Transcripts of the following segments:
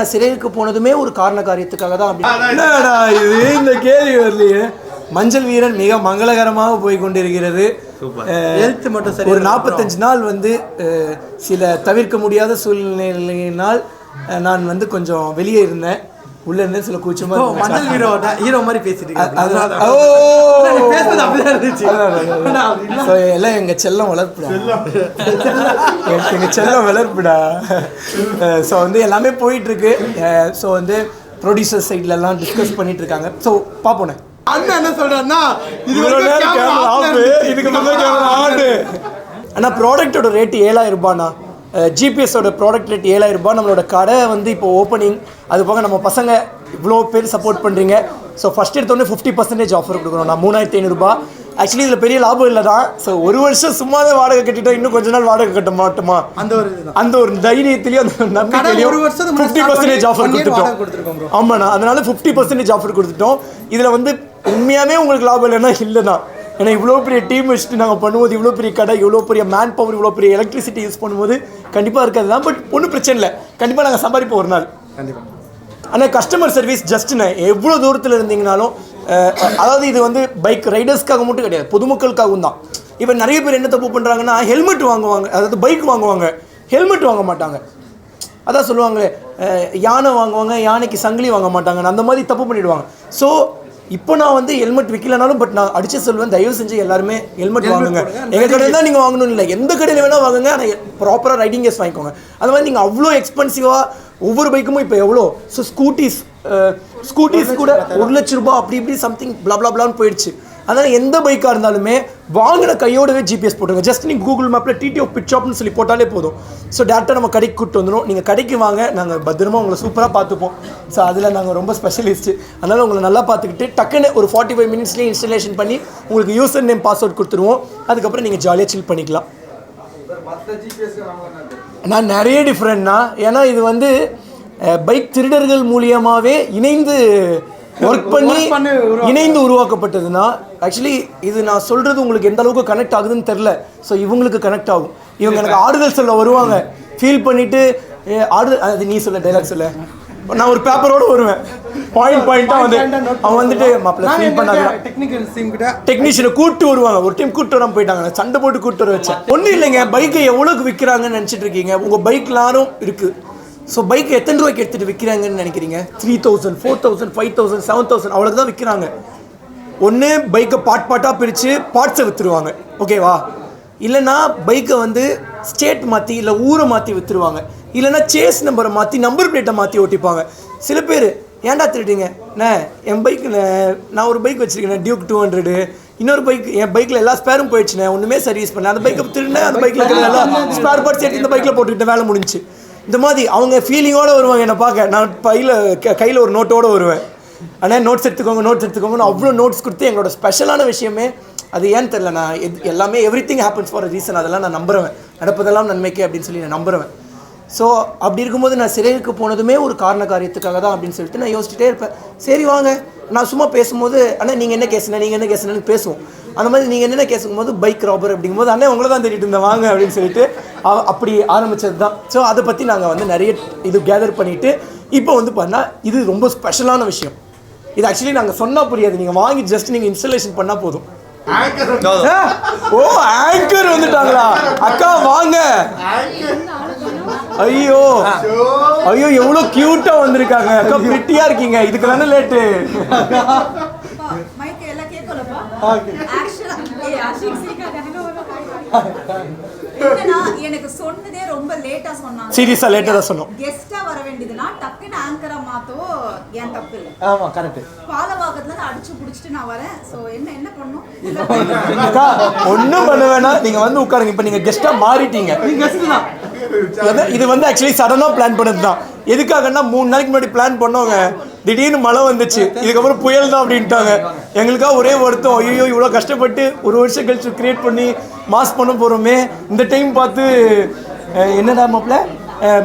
நான் சிறைக்கு போனதுமே ஒரு காரண காரியத்துக்காக தான். என்னடா இது இந்த கேள்வி வரலையே. மஞ்சள் வீரன் மிக மங்களகரமாக போய் கொண்டிருக்கிறது. ஒரு 45 நாள் வந்து சில தவிர்க்க முடியாத சூழ்நிலையினால் நான் வந்து கொஞ்சம் வெளியே இருந்தேன். உள்ள இருந்து சில கூச்சமா மஞ்சள் ஹீரோ மாதிரி பேசிட்டு எல்லாம் எங்க செல்லம் வளர்ப்புடா, எங்க செல்லம் வளர்ப்புடா. ஸோ வந்து எல்லாமே போயிட்டு இருக்கு. ஸோ வந்து ப்ரொடியூசர் சைட்ல எல்லாம் டிஸ்கஸ் பண்ணிட்டு இருக்காங்க. ஸோ பாப்போனே அண்ணா என்ன சொல்றாருன்னா அண்ணா ப்ராடக்டோட ரேட்டு 7000 ரூபாண்ணா. ஜிபிஎஸோட ப்ராடக்ட் ரேட் 7000 ரூபாய். நம்மளோட கடை வந்து இப்போ ஓப்பனிங். அது போக நம்ம பசங்க இவ்வளோ பேர் சப்போர்ட் பண்ணுறீங்க. ஸோ ஃபஸ்ட் எடுத்தோடனே 50% ஆஃபர் கொடுக்குறோம். நான் 3500 ரூபாய். ஆக்சுவலி இதில் பெரிய லாபம் இல்லை தான். ஸோ ஒரு வருஷம் சும்மாவே வாடகை கட்டிட்டோம், இன்னும் கொஞ்ச நாள் வாடகை கட்ட மாட்டோமா அந்த ஒரு தைரியத்திலையும் அந்த நம்பிக்கையிலையும் 50% ஆஃபர் கொடுத்துட்டோம். ஆமாண்ணா, அதனால 50% ஆஃபர் கொடுத்துட்டோம். இதில் வந்து உண்மையாகவே உங்களுக்கு லாபம் இல்லைன்னா இல்லை தான். ஏன்னா இவ்வளோ பெரிய டீம் வச்சுட்டு நாங்கள் பண்ணும்போது, இவ்வளோ பெரிய கடை, இவ்வளோ பெரிய மேன் பவர், இவ்வளோ பெரிய எலக்ட்ரிசிட்டி யூஸ் பண்ணும்போது கண்டிப்பாக இருக்காது தான். பட் ஒன்றும் பிரச்சனை இல்லை, கண்டிப்பாக நாங்கள் சம்பாதிப்போம் ஒரு நாள். கண்டிப்பாக. ஆனால் கஸ்டமர் சர்வீஸ் ஜஸ்ட்ண்ணே எவ்வளோ தூரத்தில் இருந்தீங்கனாலும், அதாவது இது வந்து பைக் ரைடர்ஸ்க்காக மட்டும் கிடையாது, பொதுமக்களுக்காகவும் தான். இப்போ நிறைய பேர் என்ன தப்பு பண்ணுறாங்கன்னா, ஹெல்மெட் வாங்குவாங்க, அதாவது பைக் வாங்குவாங்க, ஹெல்மெட் வாங்க மாட்டாங்க. அதான் சொல்லுவாங்களே, யானை வாங்குவாங்க, யானைக்கு சங்கிலி வாங்க மாட்டாங்க, அந்த மாதிரி தப்பு பண்ணிவிடுவாங்க. ஸோ இப்போ நான் வந்து ஹெல்மெட் விற்கலனாலும் பட் நான் அடிச்சு சொல்லுவேன், தயவு செஞ்சு எல்லாருமே ஹெல்மெட் வாங்குங்க. எங்கள் கடையில் தான் நீங்கள் வாங்கணும் இல்லை, எந்த கடையில் வேணால் வாங்குங்க, ஆனால் ப்ராப்பராக ரைடிங் கேஸ் வாங்கிக்கோங்க. அது மாதிரி நீங்கள் அவ்வளோ எக்ஸ்பென்சிவாக ஒவ்வொரு பைக்குமே இப்போ எவ்வளோ. ஸோ ஸ்கூட்டிஸ் கூட 1 லட்ச ரூபா அப்படி இப்படி சம்திங் பிளான்னு போயிடுச்சு. அதனால் எந்த பைக்காக இருந்தாலுமே வாங்கின கையோடவே ஜிபிஎஸ் போட்டுருங்க. ஜஸ்ட் நீங்கள் கூகுள் மேப்பில் டிடிஓ பிட் ஷாப்னு சொல்லி போட்டாலே போதும். ஸோ டேரெக்டாக நம்ம கடைக்கு கூப்பிட்டு வந்துடும். நீங்கள் கடைக்கு வாங்க, நாங்கள் பத்திரமா உங்களை சூப்பராக பார்த்துப்போம். ஸோ அதில் நாங்கள் ரொம்ப ஸ்பெஷலிஸ்ட்டு. அதனால் உங்களை நல்லா பார்த்துக்கிட்டு டக்குன்னு ஒரு 45 மினிட்ஸ்லேயே இன்ஸ்டலேஷன் பண்ணி உங்களுக்கு யூசர் நேம் பாஸ்வேர்ட் கொடுத்துருவோம். அதுக்கப்புறம் நீங்கள் ஜாலியாக சில் பண்ணிக்கலாம். நான் நிறைய டிஃப்ரெண்ட்னா, ஏன்னா இது வந்து பைக் திருடர்கள் மூலியமாகவே இணைந்து ஒர்க் பண்ணி இணைந்து உருவாக்கப்பட்டதுன்னா, ஆக்சுவலி இது நான் சொல்கிறது உங்களுக்கு எந்த அளவுக்கு கனெக்ட் ஆகுதுன்னு தெரில. ஸோ இவங்களுக்கு கனெக்ட் ஆகும். இவங்க எனக்கு ஆறுதல் சொல்ல வருவாங்க, ஃபீல் பண்ணிவிட்டு ஆறுதல். அது நீ சொல்ல டைலாக் சொல்ல, நான் ஒரு பேப்பரோடு வருவேன், பாயிண்டாக வந்து அவன் வந்துட்டு மாப்பிள்ள ஃபீல் பண்ணாங்க. டெக்னீஷியனை கூப்பிட்டு வருவாங்க. ஒரு டைம் கூப்பிட்டு வராமல் போயிட்டாங்க, சண்டை போட்டு கூப்பிட்டு வர வச்சேன். ஒன்றும் இல்லைங்க, பைக்கை எவ்வளோக்கு விற்கிறாங்கன்னு நினச்சிட்டு இருக்கீங்க. உங்கள் பைக்லாரும் இருக்குது. ஸோ பைக் எத்தனை ரூபாய்க்கு எடுத்துகிட்டு விற்கிறாங்கன்னு நினைக்கிறீங்க? 3000, 4000, 5000, 7000 அவ்வளோக்கு தான் விற்கிறாங்க. ஒன்று பைக்கை பாட்டாக பிரித்து பார்ட்ஸை விற்றுருவாங்க, ஓகேவா? இல்லைன்னா பைக்கை வந்து ஸ்டேட் மாற்றி இல்லை ஊரை மாற்றி விற்றுருவாங்க. இல்லைன்னா சேஸ் நம்பரை மாற்றி நம்பர் பிளேட்டை மாற்றி ஓட்டிப்பாங்க. சில பேர் ஏன்டா திருட்டீங்க என் பைக்கில், நான் ஒரு பைக் வச்சுருக்கேன் டியூக் 200, இன்னொரு பைக் என் பைக்கில் எல்லா ஸ்பேரும் போயிடுச்சுண்ணே, ஒன்றுமே சர்வீஸ் பண்ணேன், அந்த பைக்கை திருடினேன், அந்த பைக்கில் இருக்கிற எல்லா ஸ்பேர் பார்ட்ஸ் எடுத்து இந்த பைக்கில் போட்டுக்கிட்டேன், வேலை முடிஞ்சு. இந்த மாதிரி அவங்க ஃபீலிங்கோடு வருவாங்க என்னை பார்க்க. நான் கையில் ஒரு நோட்டோடு வருவேன், ஆனால் நோட்ஸ் எடுத்துக்கோங்கன்னு அவ்வளோ நோட்ஸ் கொடுத்து. எங்களோட ஸ்பெஷலான விஷயமே அது ஏன்னு தெரில, நான் எல்லாமே everything happens for a reason, அதெல்லாம் நான் நம்புறேன். நடப்பதெல்லாம் நன்மைக்கே அப்படின்னு சொல்லி நான் நம்புறேன். ஸோ அப்படி இருக்கும்போது நான் சிறைக்கு போனதுமே ஒரு காரண காரியத்துக்காக தான் அப்படின்னு சொல்லிட்டு நான் யோசிச்சுட்டே இருப்பேன். சரி வாங்க, நான் சும்மா பேசும்போது அண்ணா நீங்கள் என்ன கேசுன்னு பேசுவோம். அந்த மாதிரி நீங்கள் என்னென்ன கேட்கும்போது பைக் ராபர் அப்படிங்கும்போது அண்ணே உங்களை தான் தேடிட்டு இருந்தேன் வாங்க அப்படின்னு சொல்லிட்டு அப்படி ஆரம்பித்தது தான். ஸோ அதை பற்றி நாங்கள் வந்து நிறைய இது கேதர் பண்ணிவிட்டு இப்போ வந்து பண்ணால் இது ரொம்ப ஸ்பெஷலான விஷயம். இது ஆக்சுவலி நாங்கள் சொன்னால் புரியாது, நீங்கள் வாங்கி ஜஸ்ட் நீங்கள் இன்ஸ்டலேஷன் பண்ணால் போதும். ஓ ஆங்கர் வந்துட்டாங்களா அக்கா வாங்க. ஐயோ எவ்வளோ கியூட்டா வந்திருக்காங்க அக்கா, பிரிட்டியா இருக்கீங்க. இதுக்கு தானே லேட்டு. எனக்கு சொன்னதே ரொம்ப லேட்டா சொன்னாங்க. சீரியஸா லேட்டா தான் சொன்னோம். கெஸ்டா வர வேண்டியதுனா டக்குன்னு ஆங்கரா மாத்தோ ஏன் தப்பு இல்ல. ஆமா கரெக்ட். பாலவாக்கத்துல அடிச்சு புடிச்சிட்டு நான் வரேன். சோ என்ன பண்ணனும்? அக்கா ஒண்ணும் பண்ண வேணாம், நீங்க வந்து உட்காருங்க. இப்போ நீங்க கெஸ்டா மாறிட்டீங்க. நீங்க கெஸ்ட் தான். இது வந்து ஆக்சுவலி சடனா பிளான் பண்ணது தான். எதுக்காகன்னா 3 நாளைக்கு முன்னாடி பிளான் பண்ணோங்க, திடீர்னு மழை வந்துச்சு, இதுக்கப்புறம் புயல் தான் அப்படின்ட்டாங்க. எங்களுக்காக ஒரே வருத்தம், ஐயோ இவ்வளோ கஷ்டப்பட்டு ஒரு வருஷம் கழிச்சு கிரியேட் பண்ணி மாஸ் பண்ண போகிறோமே, இந்த டைம் பார்த்து என்னடா மாப்பிள்ள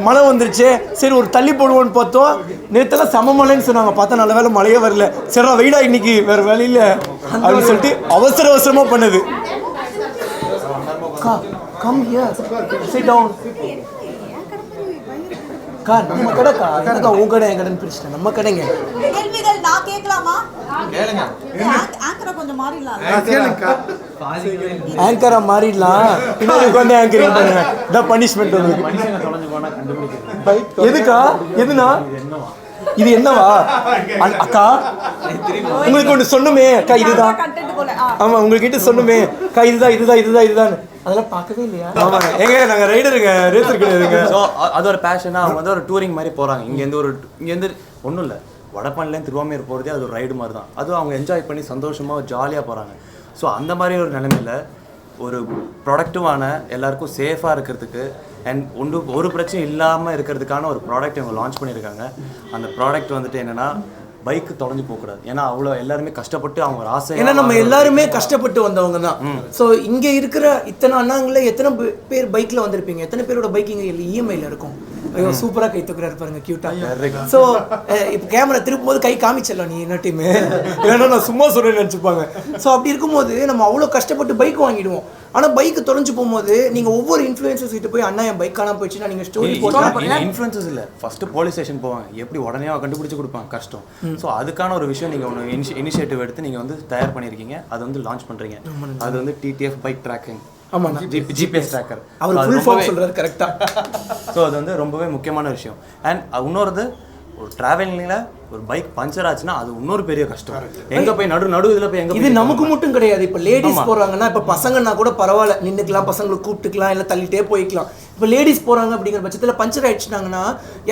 மழை வந்துருச்சு, சரி ஒரு தள்ளி போடுவோன்னு பார்த்தோம். நேற்றுலாம் சம மழைன்னு சொன்னாங்க, பார்த்தா நல்ல வேலை மழையே வரல. சரிடா வெயிடா இன்னைக்கு வேறு வேலையில் அப்படின்னு சொல்லிட்டு அவசரமாக பண்ணுது. Come here. Sit down. அக்கா நம்ம கடைக்கா எனக்கா உன் கடை என் கடைன்னு பிரிச்சிட்டேன் நம்ம கடைங்க. கேள்விகள் நான் கேட்கலாமா? கேளுங்க. ஆங்கரை கொஞ்சம் மாறிடலாம். கேளுங்கக்கா. ஆங்கரா மாறிடலாம். பின்னாடி உட்காந்து ஆங்கரிங் பண்ணுங்க. இதான் பனிஷ்மெண்ட் உங்களுக்கு. மனுஷங்க தொலைஞ்சு போனா கண்டுபிடிக்கிறது. எதுக்கா எதுனா இது என்னவா அக்கா உங்களுக்கு ஒன்று சொன்னமே அக்கா இதுதான். கண்டென்ட் போல. ஆமா உங்ககிட்ட சொன்னமே அக்கா இதுதான் அதெல்லாம் பார்க்கவே இல்லையா? ஆமாங்க ஏங்க நாங்கள் ரைடருங்க ரேசர் கிடையாதுங்க. ஸோ அது ஒரு பேஷனாக அவங்க வந்து ஒரு டூரிங் மாதிரி போகிறாங்க. இங்கேருந்து ஒன்றும் இல்லை, வடபழனிலேருந்து திருவாமூர் போகிறதே அது ஒரு ரைடு மாதிரி தான். அதுவும் அவங்க என்ஜாய் பண்ணி சந்தோஷமாக ஜாலியாக போகிறாங்க. ஸோ அந்த மாதிரி ஒரு நிலைமையில் ஒரு ப்ராடக்டிவான எல்லாருக்கும் சேஃபாக இருக்கிறதுக்கு அண்ட் ஒரு பிரச்சனை இல்லாமல் இருக்கிறதுக்கான ஒரு ப்ராடக்ட் இவங்க லான்ச் பண்ணியிருக்காங்க. அந்த ப்ராடக்ட் வந்துட்டு என்னென்னா பைக்கு தொலைஞ்சு போகக்கூடாது. ஏன்னா அவ்வளோ எல்லாருமே கஷ்டப்பட்டு அவங்க ஒரு ஆசை. ஏன்னா நம்ம எல்லாருமே கஷ்டப்பட்டு வந்தவங்க தான். ஸோ இங்கே இருக்கிற இத்தனை அண்ணாங்களே எத்தனை பேர் பைக்கில் வந்திருப்பீங்க? எத்தனை பேரோட பைக் இங்கே இஎம்ஐயில் இருக்கும்? ஐயோ சூப்பராக கை தூக்குறாரு பாருங்க கியூட்டாக. ஸோ இப்போ கேமரா திருப்பும் போது கை காமிச்சிடலாம் நீ என்ன டீமு, இல்லைன்னா நான் சும்மா சொல்கிறேன்னு நினச்சிப்பாங்க. ஸோ அப்படி இருக்கும்போது நம்ம அவ்வளோ கஷ்டப்பட்டு பைக் வாங்கிடுவோம். ஆனால் பைக்கு தொலைஞ்சு போகும்போது நீங்கள் ஒவ்வொரு இன்ஃப்ளூயன்சர்ஸ் கிட்ட போய் அண்ணா என் பைக் காணாமல் போயிடுச்சுன்னா நீங்கள் ஸ்டோரி போட்டு இன்ஃப்ளூயன்சஸ் இல்லை, ஃபஸ்ட்டு போலீஸ் ஸ்டேஷன் போவாங்க. எப்படி உடனே கண்டுபிடிச்சி கொடுப்பாங்க, கஷ்டம். ஸோ அதுக்கான ஒரு விஷயம் நீங்கள் ஒன்று இனிஷியேட்டிவ் எடுத்து நீங்கள் வந்து தயார் பண்ணியிருக்கீங்க, அது வந்து லான்ச் பண்ணுறீங்க. அது வந்து டிடிஎஃப் பைக் ட்ராக்கிங். ஆமாண்ணா, ஜிபிஎஸ் ட்ராக்கர். அவர் ஃபுல் ஃபார்ம் சொல்கிறாரு கரெக்டாக. ஸோ அது வந்து ரொம்பவே முக்கியமான விஷயம். அண்ட் இன்னொரு ஒரு ட்ராவலிங்கில் ஒரு பைக் பஞ்சர் ஆச்சுன்னா அது இன்னொரு பெரிய கஷ்டம். எங்கே போய் நடு இதில் போய் எங்கே இது நமக்கு மட்டும் கிடையாது. இப்போ லேடிஸ் போகிறாங்கன்னா, இப்போ பசங்கன்னா கூட பரவாயில்ல, நின்றுக்கலாம், பசங்களை கூப்பிட்டுக்கலாம், இல்லை தள்ளிட்டே போய்க்கலாம். இப்போ லேடிஸ் போகிறாங்க அப்படிங்கிற பட்சத்தில் பஞ்சர் ஆயிடுச்சுனாங்கன்னா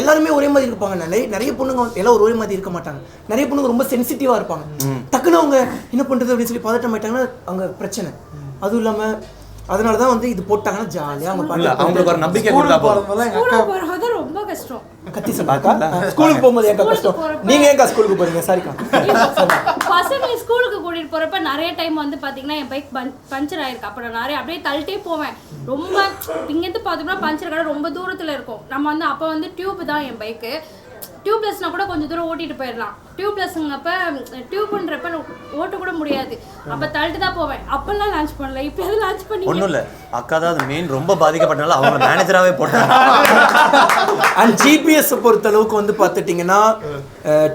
எல்லாருமே ஒரே மாதிரி இருப்பாங்க. நிறைய பொண்ணுங்க எல்லாம் ஒரே மாதிரி இருக்க மாட்டாங்க. நிறைய பொண்ணுங்க ரொம்ப சென்சிட்டிவாக இருப்பாங்க. டக்குன்னு அவங்க என்ன பண்ணுறது அப்படின்னு சொல்லி பதட்டம் ஆயிட்டாங்கன்னா அங்கே பிரச்சனை. அதுவும் இல்லாமல் அதனால தான் வந்து இது போட்டாங்கன்னா ஜாலியாக அவங்களுக்கு ஒரு நம்பிக்கை கொடுத்தா போகும்போது ரொம்ப கஷ்டம். கத்தி சொன்னாக்கா ஸ்கூலுக்கு போகும்போது ஏன் கஷ்டம்? நீங்கள் ஏன் ஸ்கூலுக்கு போறீங்க? சரிக்கா. பசங்களை ஸ்கூலுக்கு கூட்டிட்டு போறப்ப நிறைய டைம் வந்து பாத்தீங்கன்னா என் பைக் பஞ்சர் ஆயிருக்கு. அப்ப நான் நிறைய அப்படியே தள்ளிட்டே போவேன். ரொம்ப இங்கேருந்து பார்த்தோம்னா பஞ்சர் கடை ரொம்ப தூரத்துல இருக்கும். நம்ம வந்து அப்போ வந்து டியூப் தான் என் பைக்கு. டியூப்லெஸ்னா கூட கொஞ்சம் தூரம் ஓட்டிட்டு போயிடலாம். டியூப்லெஸ்ங்கப்ப டியூப்ன்றப்ப ஓட்ட கூட முடியாது. அப்போ தள்ளிட்டு தான் போவேன். அப்பெல்லாம் லான்ச் பண்ணல, இப்போ எது லான்ச் பண்ணி ஒன்றும் இல்லை. அக்கா தான் அது மெயின் ரொம்ப பாதிக்கப்பட்டனால அவங்க மேனேஜராகவே போட்டாங்க. அண்ட் ஜிபிஎஸ் பொறுத்த அளவுக்கு வந்து பார்த்துட்டிங்கன்னா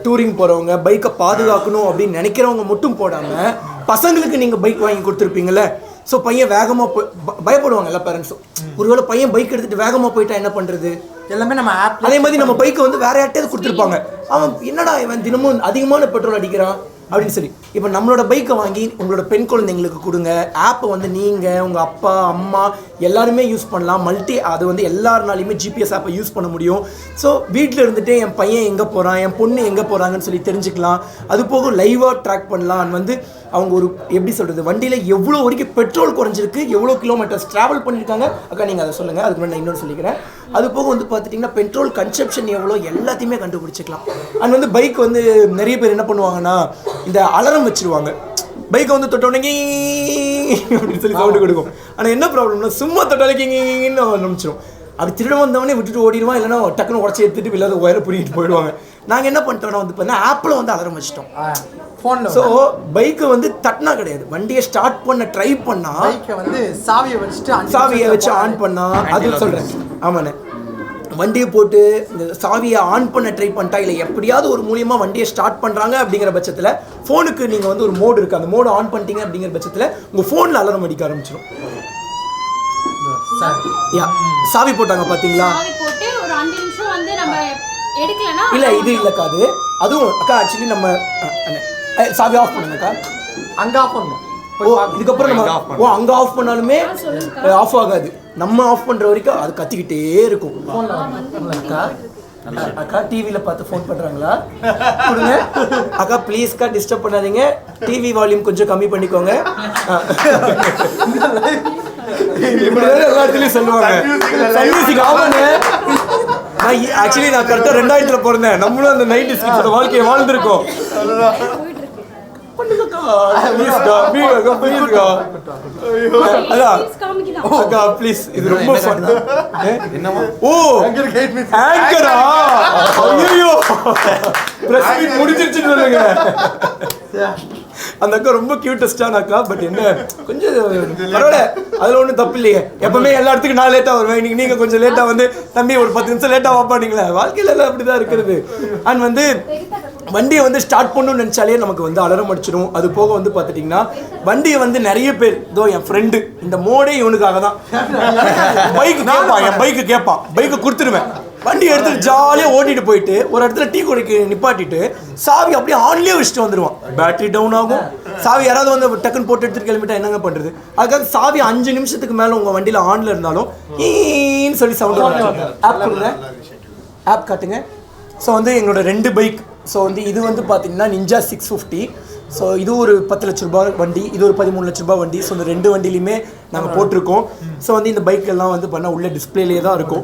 டூரிங் போகிறவங்க பைக்கை பாதுகாக்கணும் அப்படின்னு நினைக்கிறவங்க மட்டும் போடாமல் பசங்களுக்கு நீங்கள் பைக் வாங்கி கொடுத்துருப்பீங்களே. ஸோ பையன் வேகமாக பயப்படுவாங்க எல்லா பேரண்ட்ஸும். ஒருவேளை பையன் பைக் எடுத்துகிட்டு வேகமாக போயிட்டா என்ன பண்ணுறது? எல்லாமே நம்ம ஆப். அதே மாதிரி நம்ம பைக்கை வந்து வேற யார்ட்டையாவது கொடுத்துருப்பாங்க. அவன் என்னடா இவன் தினமும் அதிகமான பெட்ரோல் அடிக்கிறான் அப்படின்னு சொல்லி. இப்போ நம்மளோட பைக்கை வாங்கி உங்களோட பெண் குழந்தைங்களுக்கு கொடுங்க. ஆப்பை வந்து நீங்கள் உங்கள் அப்பா அம்மா எல்லாருமே யூஸ் பண்ணலாம். அது வந்து எல்லாருனாலையுமே ஜிபிஎஸ் ஆப்பை யூஸ் பண்ண முடியும். ஸோ வீட்டில் இருந்துகிட்டே என் பையன் எங்கே போகிறான், என் பொண்ணு எங்கே போகிறாங்கன்னு சொல்லி தெரிஞ்சுக்கலாம். அது போக லைவாக ட்ராக் பண்ணலாம். வந்து அவங்க ஒரு எப்படி சொல்கிறது, வண்டியில் எவ்வளோ வரைக்கும் பெட்ரோல் குறைஞ்சிருக்கு, எவ்வளோ கிலோமீட்டர்ஸ் ட்ராவல் பண்ணியிருக்காங்க. அக்கா நீங்கள் அதை சொல்லுங்கள், அதுக்கு முன்னாடி நான் இன்னொரு சொல்லிக்கிறேன். அது போக வந்து பார்த்துட்டிங்கன்னா பெட்ரோல் கன்சப்ஷன் எவ்வளோ எல்லாத்தையுமே கண்டுபிடிச்சிக்கலாம். அண்ட் வந்து பைக் வந்து நிறைய பேர் என்ன பண்ணுவாங்கன்னா இந்த அலாரம் வச்சுருவாங்க. பைக்கை வந்து தொட்டோடனே அப்படின்னு சொல்லி சவுண்டு கொடுக்கும். ஆனால் என்ன ப்ராப்ளம்னா சும்மா தொட்டாலேன்னு ஆரம்பிச்சிடும். அது திருட வந்தவனே விட்டுட்டு ஓடிடுவான், இல்லைன்னா டக்குன்னு உடச்சி எடுத்துட்டு இல்லாத ஒயரை புரியிட்டு போயிடுவாங்க. நாங்கள் என்ன பண்ணிட்டோம்னா வந்து பார்த்தீங்கன்னா ஆப்பில் வந்து அலாரம் வச்சிட்டோம் ஃபோனில். ஸோ பைக்கை வந்து தட்டினா கிடையாது, வண்டியை ஸ்டார்ட் பண்ண ட்ரை பண்ணால் பைக்கை வந்து சாவியை வச்சு ஆன் பண்ணால் அது சொல்கிறேன். ஆமாண்ணே, வண்டியை போட்டு இந்த சாவியை ஆன் பண்ண ட்ரை பண்ணிட்டா இல்லை எப்படியாவது ஒரு மூலியமாக வண்டியை ஸ்டார்ட் பண்ணுறாங்க அப்படிங்கிற பட்சத்தில் ஃபோனுக்கு நீங்கள் வந்து ஒரு மோடு இருக்குது, அந்த மோடு ஆன் பண்ணிட்டீங்க அப்படிங்கிற பட்சத்தில் உங்கள் ஃபோனில் அலாரம் அடிக்க ஆரம்பிச்சிடும். சாவி போட்டாங்க பார்த்தீங்களா? சாவி போட்டு ஒரு 5 நிமிஷம் வந்து நம்ம எடுக்கலனா இல்லை இது இல்லைக்கா, அதுவும் அக்கா ஆக்சுவலி நம்ம சாவி ஆஃப் பண்ணுங்கக்கா. அங்கே ஆஃப் பண்ணணும். இதுக்கப்புறம் நம்ம அங்கே ஆஃப் பண்ணாலுமே ஆஃப் ஆகாது. நம்ம ஆஃப் பண்ணுற வரைக்கும் அது கத்திக்கிட்டே இருக்கும். அக்கா அக்கா டிவியில் பார்த்து ஃபோன் பண்ணுறாங்களா? கொடுங்க அக்கா ப்ளீஸ்க்கா, டிஸ்டர்ப் பண்ணாதீங்க. டிவி வால்யூம் கொஞ்சம் கம்மி பண்ணிக்கோங்க. இப்படிதான் எல்லா இடத்துலையும் சொல்லுவாங்க. சன்மியூசிக் ஆமாங்க. ஆக்சுவலி நான் கரெக்டாக 2000 பிறந்தேன். நம்மளும் அந்த 90s கிட்ஸோட வாழ்க்கையை வாழ்ந்துருக்கோம். ப்ளீஸ் இது ரொம்ப ஃபன். ஓ ஆங்கரா, ஐயோ பிரஸ் மீட் முடிஞ்சிருச்சுன்னு சொல்லுங்க. அந்த அக்கா ரொம்ப கியூட்டஸ்டான அக்கா. பட் என்ன கொஞ்சம் பரவாயில்ல, அதில் ஒன்றும் தப்பு இல்லையே. எப்பவுமே எல்லா இடத்துக்கும் நான் லேட்டாக வருவேன். இன்னைக்கு நீங்கள் கொஞ்சம் லேட்டாக வந்து தம்பி ஒரு 10 நிமிஷம் லேட்டாக வாப்பானீங்களா. வாழ்க்கையில எல்லாம் அப்படி தான் இருக்கிறது. அண்ட் வந்து வண்டியை வந்து ஸ்டார்ட் பண்ணணும்னு நினச்சாலே நமக்கு வந்து அலரம் அடிச்சிடும். அது போக வந்து பார்த்துட்டிங்கன்னா வண்டியை வந்து நிறைய பேர், இதோ என் ஃப்ரெண்டு இந்த மோடே இவனுக்காக தான். பைக்கு கேட்பான், என் பைக்கு கேட்பான், பைக்கு கொடுத்துருவேன். வண்டி எடுத்துட்டு ஜாலியாக ஓட்டிட்டு போயிட்டு ஒரு இடத்துல டீ குடிக்க நிப்பாட்டிட்டு சாவி அப்படியே ஆன்லேயே வச்சுட்டு வந்துடுவான். பேட்டரி டவுன் ஆகும். சாவி யாராவது வந்து டக்குன்னு போட்டு எடுத்துட்டு கிளம்பிட்டா என்னங்க பண்ணுறது? அதுக்காக சாவி 5 நிமிஷத்துக்கு மேலே உங்கள் வண்டியில் ஆனில் இருந்தாலும் ஈன்னு சொல்லி சவுண்ட் வரும். ஆப் கொடுங்க, ஆப் காட்டுங்க. ஸோ வந்து எங்களோட 2 பைக். ஸோ வந்து இது வந்து பார்த்தீங்கன்னா நிஞ்சா 650. ஸோ இது ஒரு 10 லட்ச ரூபாய் வண்டி, இது ஒரு 13 லட்ச ரூபாய் வண்டி. ஸோ இந்த 2 வண்டிலையுமே நாங்கள் போட்டிருக்கோம். ஸோ வந்து இந்த பைக் எல்லாம் வந்து பண்ணால் உள்ள டிஸ்பிளேலேயே தான் இருக்கும்.